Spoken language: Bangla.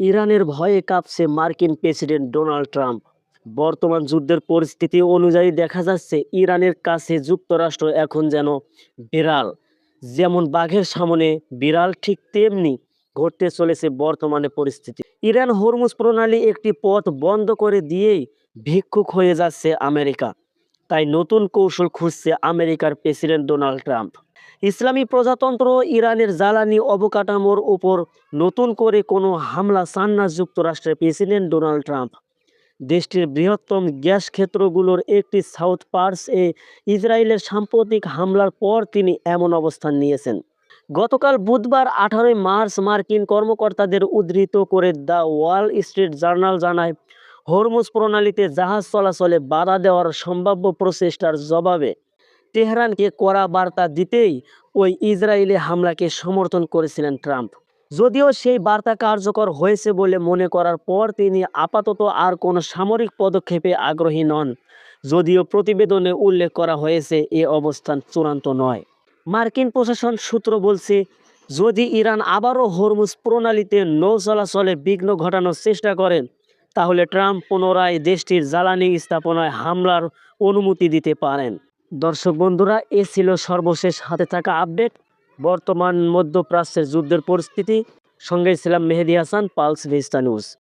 ইরানের ভয়ে কাঁপছে মার্কিন প্রেসিডেন্ট ডোনাল্ড ট্রাম্প। বর্তমান যুদ্ধের পরিস্থিতি অনুযায়ী দেখা যাচ্ছে ইরানের কাছে যুক্তরাষ্ট্র এখন যেন বিড়াল। যেমন বাঘের সামনে বিড়াল, ঠিক তেমনি ঘটতে চলেছে বর্তমানে পরিস্থিতি। ইরান হরমুজ প্রণালী একটি পথ বন্ধ করে দিয়েই ভিক্ষুক হয়ে যাচ্ছে আমেরিকা। তাই নতুন কৌশল খুঁজছে আমেরিকার প্রেসিডেন্ট ডোনাল্ড ট্রাম্প। ইসলামী প্রজাতন্ত্র ইরানের জ্বালানি অবকাঠামোর উপর নতুন করে কোনো হামলা চান না যুক্তরাষ্ট্রের প্রেসিডেন্ট ডোনাল্ড ট্রাম্প। দেশটির বৃহত্তম গ্যাস ক্ষেত্রগুলোর একটি সাউথ পার্স এ ইসরায়েলের সাম্প্রতিক হামলার পর তিনি এমন অবস্থান নিয়েছেন। গতকাল বুধবার 18 মার্চ মার্কিন কর্মকর্তাদের উদ্ধৃত করে দ্য ওয়াল স্ট্রিট জার্নাল জানায়, হরমুজ প্রণালীতে জাহাজ চলাচলে বাধা দেওয়ার সম্ভাব্য প্রচেষ্টার জবাবে তেহরানকে কড়া বার্তা দিতেই ওই ইসরায়েলি হামলাকে সমর্থন করেছিলেন ট্রাম্প। যদিও সেই বার্তা কার্যকর হয়েছে বলে মনে করার পর তিনি আপাতত আর কোনো সামরিক পদক্ষেপে আগ্রহী নন। যদিও প্রতিবেদনে উল্লেখ করা হয়েছে এ অবস্থান চূড়ান্ত নয়। মার্কিন প্রশাসন সূত্র বলছে, যদি ইরান আবারও হরমুজ প্রণালীতে নৌ চলাচলে বিঘ্ন ঘটানোর চেষ্টা করেন, তাহলে ট্রাম্প পুনরায় দেশটির জ্বালানি স্থাপনায় হামলার অনুমতি দিতে পারেন। দর্শক বন্ধুরা, এ ছিল সর্বশেষ হাতে থাকা আপডেট বর্তমান মধ্যপ্রাচ্যের যুদ্ধের পরিস্থিতি। সঙ্গে ছিলাম মেহেদী হাসান, পালস ভিস্তা নিউজ।